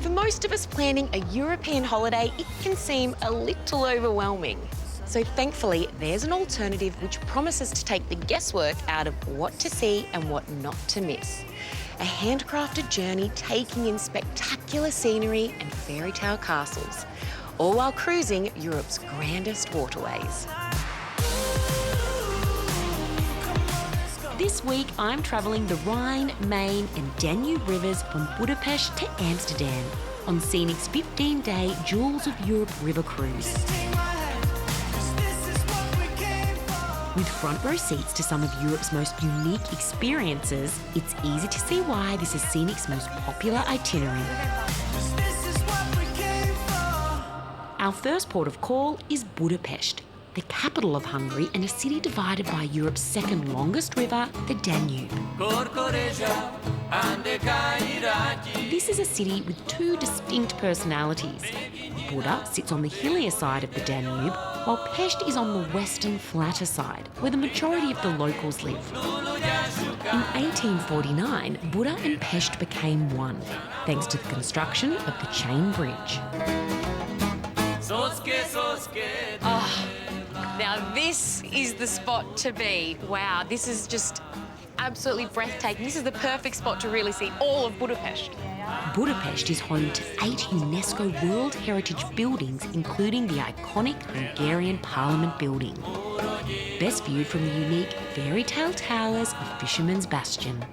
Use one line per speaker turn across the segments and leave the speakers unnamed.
For most of us planning a European holiday, it can seem a little overwhelming. So thankfully, there's an alternative which promises to take the guesswork out of what to see and what not to miss. A handcrafted journey taking in spectacular scenery and fairy tale castles, all while cruising Europe's grandest waterways. This week, I'm travelling the Rhine, Main and Danube rivers from Budapest to Amsterdam on Scenic's 15-day Jewels of Europe river cruise. With front row seats to some of Europe's most unique experiences, it's easy to see why this is Scenic's most popular itinerary. Our first port of call is Budapest, the capital of Hungary and a city divided by Europe's second longest river, the Danube. This is a city with two distinct personalities. Buda sits on the hillier side of the Danube, while Pest is on the western, flatter side, where the majority of the locals live. In 1849, Buda and Pest became one, thanks to the construction of the Chain Bridge. Now this is the spot to be. Wow, this is just absolutely breathtaking. This is the perfect spot to really see all of Budapest. Budapest is home to 8 UNESCO World Heritage buildings, including the iconic Hungarian Parliament building. Best viewed from the unique fairy tale towers of Fisherman's Bastion.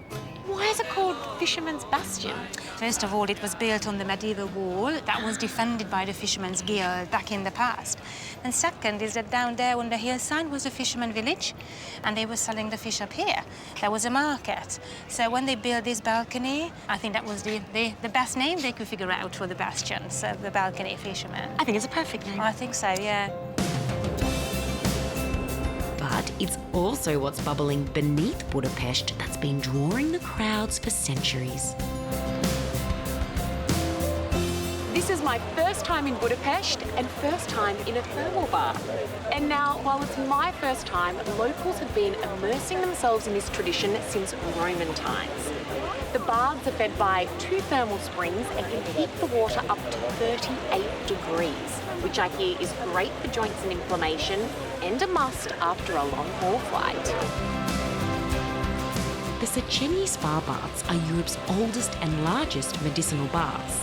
Why is it called Fisherman's Bastion?
First of all, it was built on the medieval wall that was defended by the Fishermen's Guild back in the past. And second is that down there on the hillside was a fisherman village, and they were selling the fish up here. There was a market. So when they built this balcony, I think that was the best name they could figure out for the bastion, so the balcony fisherman.
I think it's a perfect name.
I think so, yeah.
But it's also what's bubbling beneath Budapest that's been drawing the crowds for centuries. This is my first time in Budapest and first time in a thermal bath. And now, while it's my first time, locals have been immersing themselves in this tradition since Roman times. The baths are fed by 2 thermal springs and can heat the water up to 38 degrees, which I hear is great for joints and inflammation and a must after a long-haul flight. The Scenic spa baths are Europe's oldest and largest medicinal baths,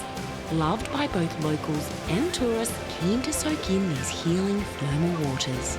loved by both locals and tourists keen to soak in these healing thermal waters.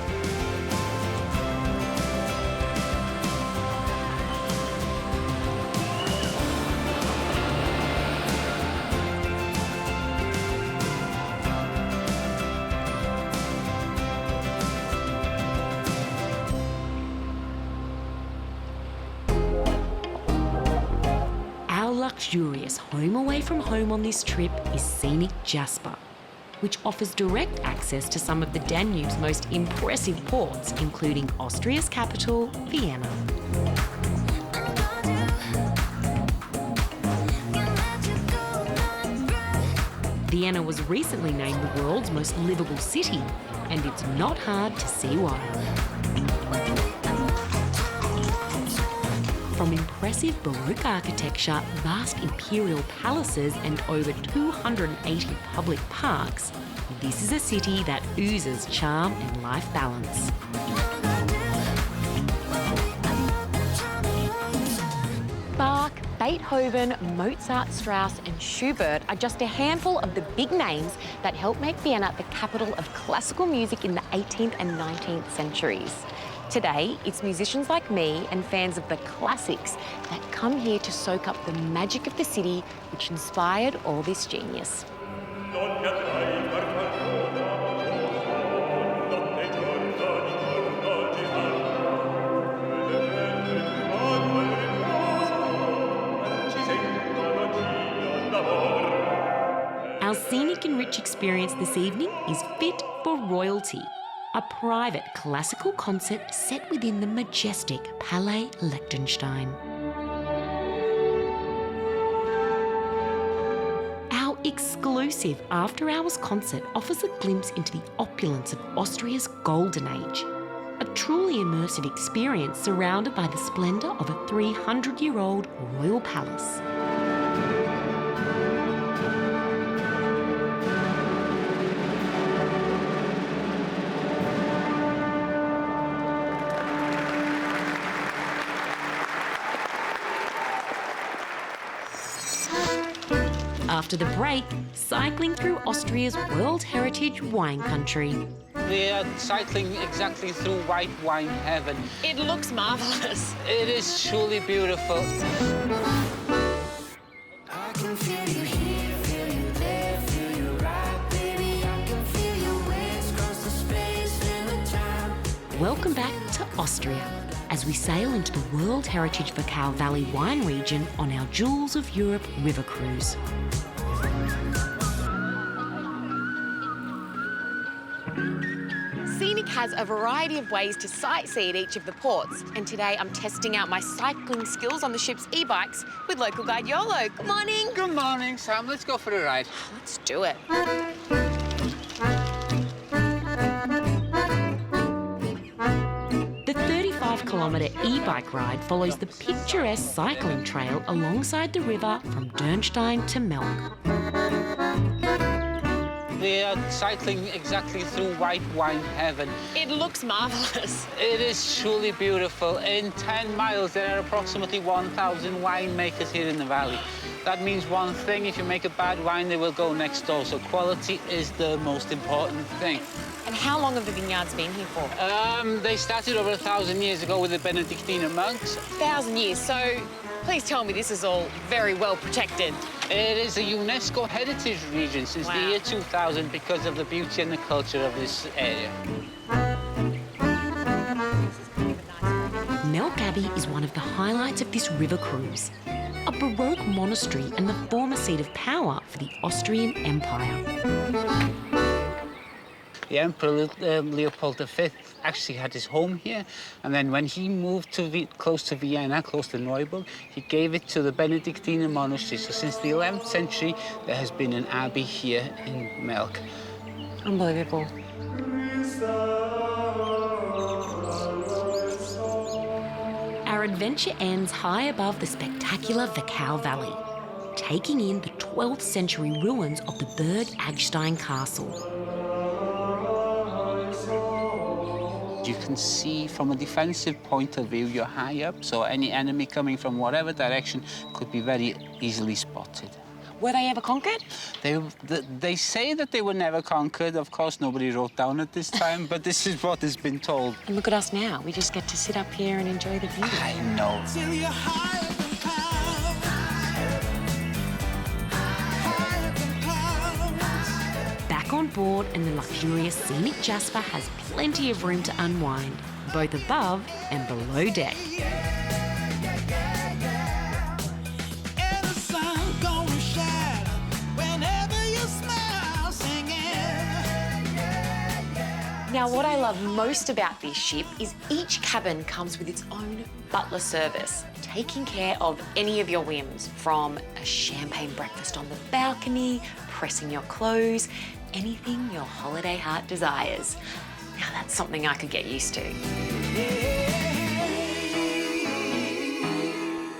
Luxurious home away from home on this trip is Scenic Jasper, which offers direct access to some of the Danube's most impressive ports, including Austria's capital, Vienna. Vienna was recently named the world's most livable city, and it's not hard to see why. From impressive Baroque architecture, vast imperial palaces and over 280 public parks, this is a city that oozes charm and life balance. Bach, Beethoven, Mozart, Strauss and Schubert are just a handful of the big names that helped make Vienna the capital of classical music in the 18th and 19th centuries. Today, it's musicians like me and fans of the classics that come here to soak up the magic of the city which inspired all this genius. Our scenic and rich experience this evening is fit for royalty. A private classical concert set within the majestic Palais Liechtenstein. Our exclusive after-hours concert offers a glimpse into the opulence of Austria's golden age. A truly immersive experience surrounded by the splendour of a 300-year-old royal palace. After the break, cycling through Austria's World Heritage wine country.
We are cycling exactly through white wine heaven.
It looks marvellous.
It is truly beautiful.
I can feel you here, feel you there, feel you right, baby. I can feel your waves cross the space, feel the time.
Welcome back to Austria as we sail into the World Heritage Wachau Valley wine region on our Jewels of Europe river cruise. Scenic has a variety of ways to sightsee at each of the ports, and today I'm testing out my cycling skills on the ship's e-bikes with local guide Yolo. Good morning.
Good morning, Sam. Let's go for a ride.
Let's do it. The 35-kilometre e-bike ride follows the picturesque cycling trail alongside the river from Dürnstein to Melk.
We are cycling exactly through white wine heaven.
It looks marvellous.
It is truly beautiful. In 10 miles, there are approximately 1,000 winemakers here in the valley. That means one thing: if you make a bad wine, they will go next door. So quality is the most important thing.
And how long have the vineyards been here for?
They started over 1,000 years ago with the Benedictine monks.
1,000 years, so please tell me this is all very well protected.
It is a UNESCO heritage region since the year 2000 because of the beauty and the culture of this area.
Melk Abbey is one of the highlights of this river cruise, a Baroque monastery and the former seat of power for the Austrian Empire.
The Emperor Leopold V actually had his home here, and then when he moved to close to Vienna, close to Neuburg, he gave it to the Benedictine monastery. So since the 11th century, there has been an abbey here in Melk.
Unbelievable. Our adventure ends high above the spectacular Wachau Valley, taking in the 12th century ruins of the Berg Agstein Castle.
You can see from a defensive point of view, you're high up, so any enemy coming from whatever direction could be very easily spotted.
Were they ever conquered?
They say that they were never conquered. Of course, nobody wrote down at this time, but this is what has been told.
And look at us now. We just get to sit up here and enjoy the view.
I know.
Till you're higher than clouds, higher than clouds.
Back on board, and the luxurious Scenic Jasper has plenty of room to unwind, both above and below deck.
And the sun gonna shine whenever you smile, singing.
Now, what I love most about this ship is each cabin comes with its own butler service, taking care of any of your whims, from a champagne breakfast on the balcony, pressing your clothes, anything your holiday heart desires. Now, that's something I could get used to.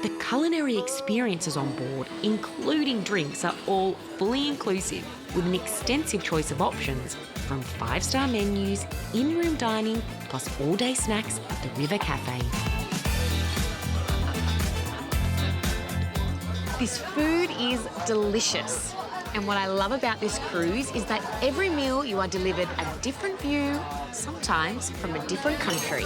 The culinary experiences on board, including drinks, are all fully inclusive, with an extensive choice of options, from 5-star menus, in-room dining, plus all-day snacks at the River Cafe. This food is delicious. And what I love about this cruise is that every meal you are delivered a different view, sometimes from a different country.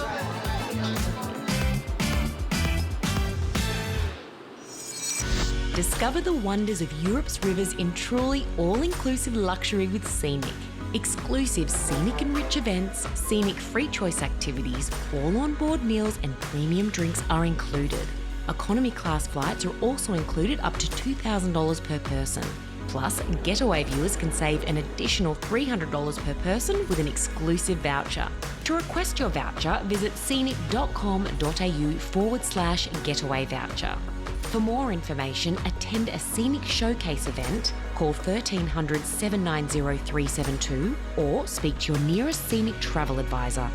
Discover the wonders of Europe's rivers in truly all-inclusive luxury with Scenic. Exclusive Scenic and Rich events, Scenic free choice activities, all on-board meals and premium drinks are included. Economy class flights are also included up to $2,000 per person. Plus, Getaway viewers can save an additional $300 per person with an exclusive voucher. To request your voucher, visit scenic.com.au/getaway voucher. For more information, attend a Scenic Showcase event, call 1300 790 372 or speak to your nearest Scenic travel advisor.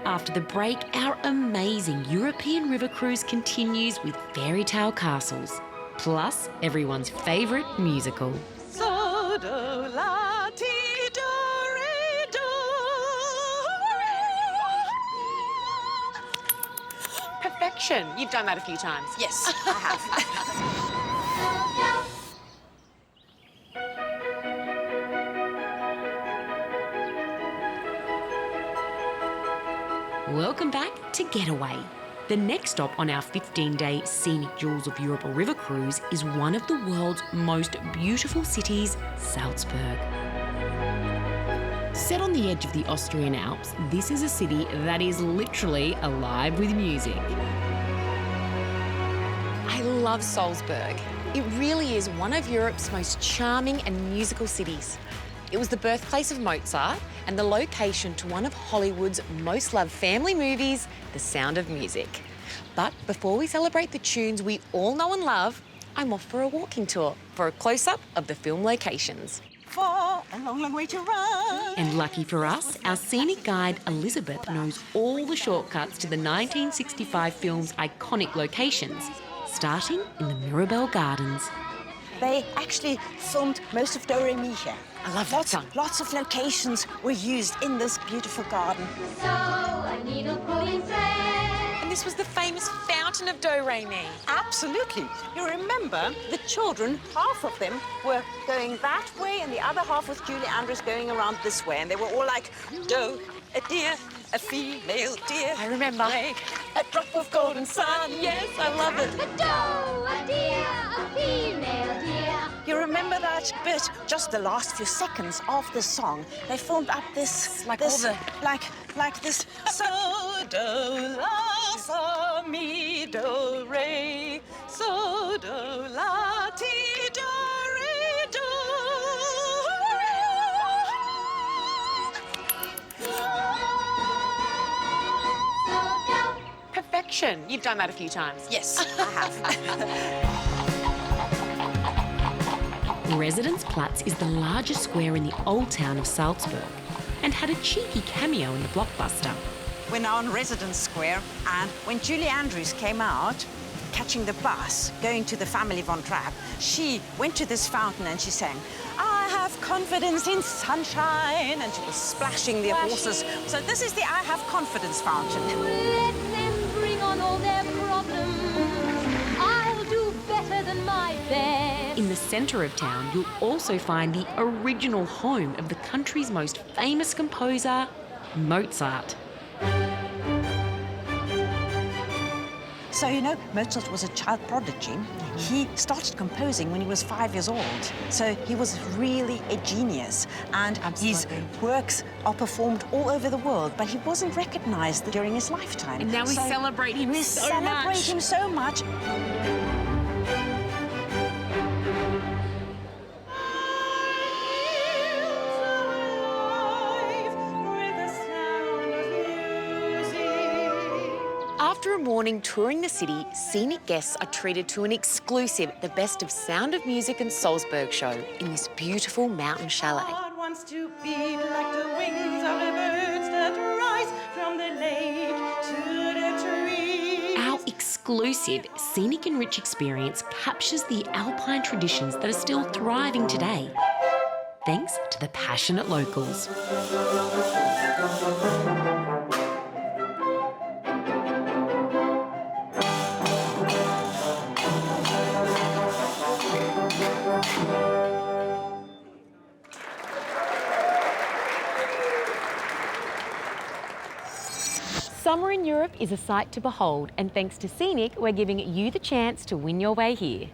After the break, our amazing European river cruise continues with fairy tale castles, plus everyone's favourite musical.
So do la ti do re do.
Perfection. You've done that a few times.
Yes, I have. Welcome back to Getaway. The next stop on our 15-day Scenic Jewels of Europe river cruise is one of the world's most beautiful cities, Salzburg. Set on the edge of the Austrian Alps, this is a city that is literally alive with music.
I love Salzburg. It really is one of Europe's most charming and musical cities. It was the birthplace of Mozart and the location to one of Hollywood's most loved family movies, The Sound of Music. But before we celebrate the tunes we all know and love, I'm off for a walking tour for a close-up of the film locations.
For a long, long way to run.
And lucky for us, our scenic guide Elizabeth knows all the shortcuts to the 1965 film's iconic locations, starting in the Mirabel Gardens.
They actually filmed most of Do Re Mi here.
I love that song.
Lots of locations were used in this beautiful garden.
So a needle pulling thread.
And this was the famous fountain of Do Re Mi.
Absolutely. You remember the children, half of them were going that way and the other half was Julie Andrews going around this way. And they were all like, do, a deer, a female deer.
I remember.
Like a drop of golden sun. Yes, I love it.
A doe, a deer, a female deer.
You remember that bit, just the last few seconds of the song. They filmed up this,
like
this,
all
like this. So do la sa mi do re, so do la ti do re do.
Perfection. You've done that a few times.
Yes, I have.
Residenzplatz is the largest square in the old town of Salzburg and had a cheeky cameo in the blockbuster.
We're now on Residence Square, and when Julie Andrews came out, catching the bus, going to the family von Trapp, she went to this fountain and she sang, I have confidence in sunshine, and she was splashing the horses. So this is the I have confidence fountain.
Let them bring on all their problems. I'll do better than my best.
In the centre of town, you'll also find the original home of the country's most famous composer, Mozart.
So, you know, Mozart was a child prodigy. He started composing when he was 5 years old. So he was really a genius. And his works are performed all over the world, but he wasn't recognized during his lifetime.
And now we celebrate him so much.
We celebrate him so much.
After a morning touring the city, scenic guests are treated to an exclusive The Best of Sound of Music and Salzburg show in this beautiful mountain chalet.
God wants to be like the wings of the birds that rise from the lake to the trees.
Our exclusive Scenic and Rich experience captures the alpine traditions that are still thriving today, thanks to the passionate locals.
Summer in Europe is a sight to behold, and thanks to Scenic, we're giving you the chance to win your way here.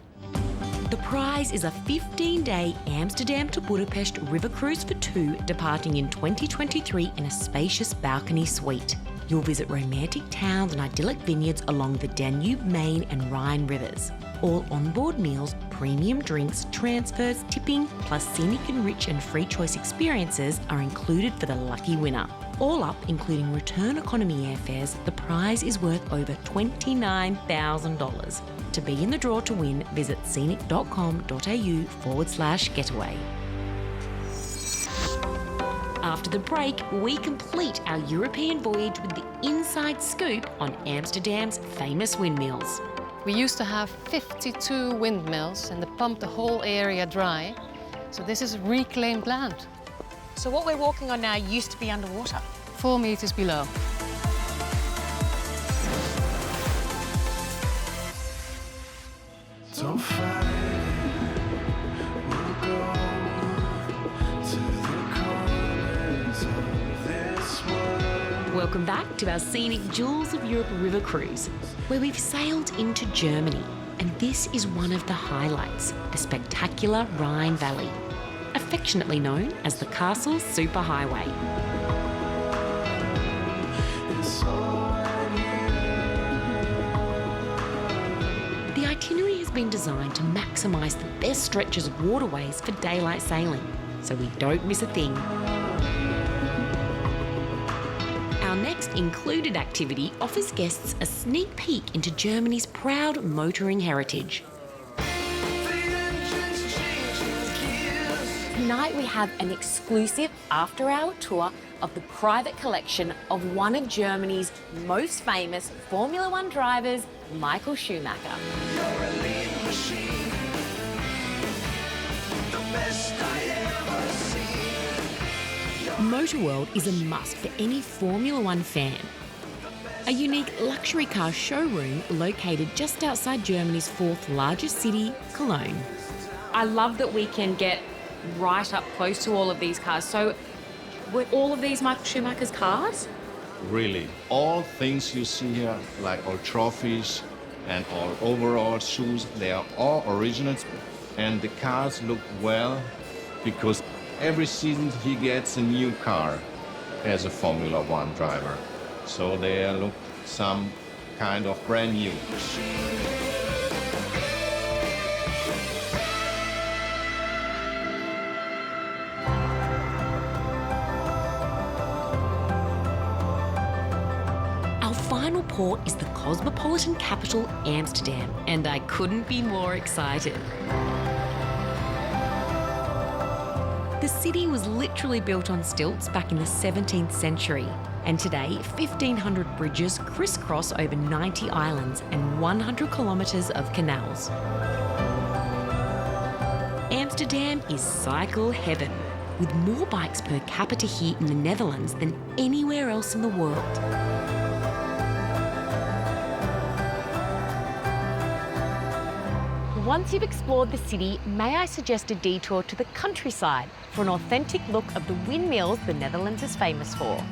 The prize is a 15-day Amsterdam to Budapest river cruise for two, departing in 2023 in a spacious balcony suite. You'll visit romantic towns and idyllic vineyards along the Danube, Main and Rhine rivers. All onboard meals, premium drinks, transfers, tipping, plus Scenic and Rich and free choice experiences are included for the lucky winner. All up, including return economy airfares, the prize is worth over $29,000. To be in the draw to win, visit scenic.com.au/getaway. After the break, we complete our European voyage with the inside scoop on Amsterdam's famous windmills.
We used to have 52 windmills and they pumped the whole area dry. So this is reclaimed land,
So what we're walking on now used to be underwater.
4 meters below.
Don't fight it, we'll go to the corners of this world.
Welcome back to our scenic Jewels of Europe river cruise, where we've sailed into Germany. And this is one of the highlights, the spectacular Rhine Valley, affectionately known as the Castle Superhighway. The itinerary has been designed to maximise the best stretches of waterways for daylight sailing, so we don't miss a thing. Our next included activity offers guests a sneak peek into Germany's proud motoring heritage.
Tonight we have an exclusive after-hour tour of the private collection of one of Germany's most famous Formula One drivers, Michael Schumacher.
Motorworld is a must for any Formula One fan. A unique luxury car showroom located just outside Germany's fourth largest city, Cologne.
I love that we can get right up close to all of these cars. So were all of these Michael Schumacher's cars?
Really, all things you see here, like all trophies and all overall shoes, they are all originals. And the cars look well because every season he gets a new car as a Formula One driver. So they look some kind of brand new.
Our final port is the cosmopolitan capital, Amsterdam, and I couldn't be more excited. The city was literally built on stilts back in the 17th century, and today 1,500 bridges crisscross over 90 islands and 100 kilometres of canals. Amsterdam is cycle heaven, with more bikes per capita here in the Netherlands than anywhere else in the world.
Once you've explored the city, may I suggest a detour to the countryside for an authentic look of the windmills the Netherlands is famous for.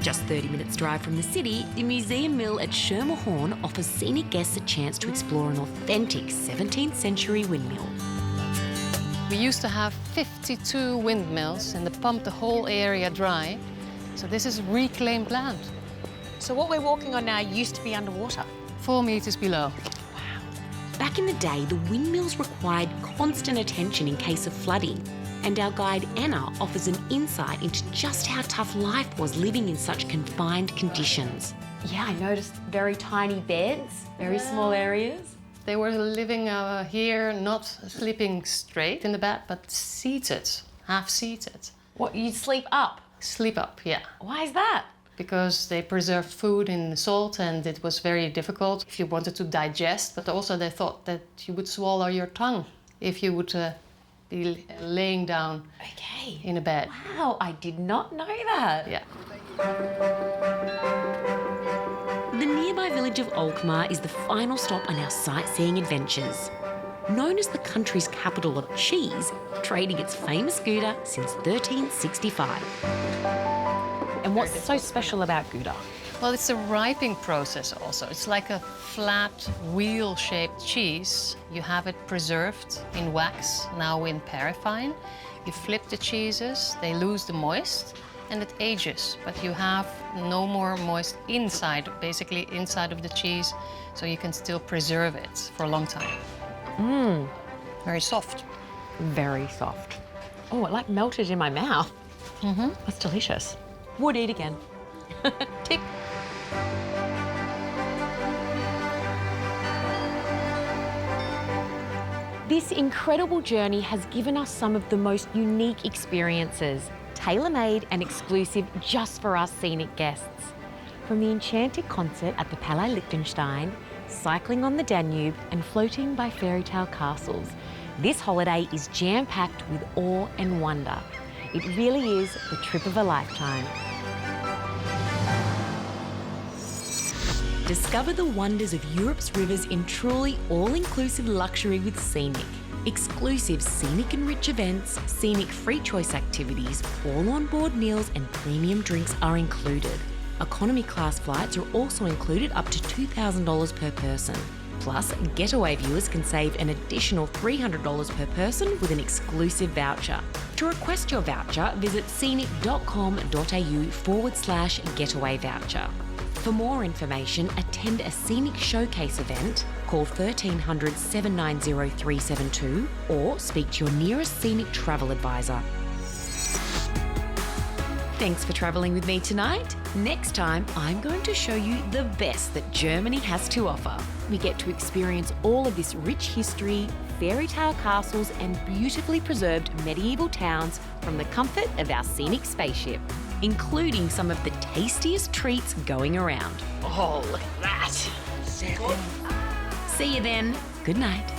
Just 30 minutes drive from the city, the Museum Mill at Schermerhorn offers scenic guests a chance to explore an authentic 17th century windmill.
We used to have 52 windmills and they pumped the whole area dry. So this is reclaimed land,
So what we're walking on now used to be underwater.
4 meters below.
Back in the day, the windmills required constant attention in case of flooding, and our guide Anna offers an insight into just how tough life was living in such confined conditions.
Yeah, I noticed very tiny beds, very small areas.
They were living here, not sleeping straight in the bed, but seated, half seated.
What, you'd sleep up?
Sleep up, yeah.
Why is that?
Because they preserved food in salt and it was very difficult if you wanted to digest, but also they thought that you would swallow your tongue if you would be laying down in a bed.
Wow, I did not know that.
Yeah.
The nearby village of Alkmaar is the final stop on our sightseeing adventures. Known as the country's capital of cheese, trading its famous Gouda since 1365.
And what's so special about Gouda?
Well, it's a ripening process also. It's like a flat, wheel-shaped cheese. You have it preserved in wax, now in paraffin. You flip the cheeses, they lose the moist, and it ages. But you have no more moist inside, basically inside of the cheese, so you can still preserve it for a long time. Very soft.
Very soft. Oh, it like melted in my mouth. That's delicious. Would eat again. Tick. This incredible journey has given us some of the most unique experiences, tailor-made and exclusive just for us scenic guests. From the enchanted concert at the Palais Liechtenstein, cycling on the Danube and floating by fairy tale castles, this holiday is jam-packed with awe and wonder. It really is the trip of a lifetime.
Discover the wonders of Europe's rivers in truly all-inclusive luxury with Scenic. Exclusive scenic and rich events, scenic free choice activities, all on-board meals and premium drinks are included. Economy class flights are also included up to $2,000 per person. Plus, Getaway viewers can save an additional $300 per person with an exclusive voucher. To request your voucher, visit scenic.com.au/getaway voucher. For more information, attend a Scenic Showcase event, call 1300 790 372 or speak to your nearest Scenic travel advisor. Thanks for travelling with me tonight. Next time, I'm going to show you the best that Germany has to offer. We get to experience all of this rich history, fairy tale castles and beautifully preserved medieval towns from the comfort of our scenic spaceship, including some of the tastiest treats going around.
Oh, look at that.
See you then. Good night.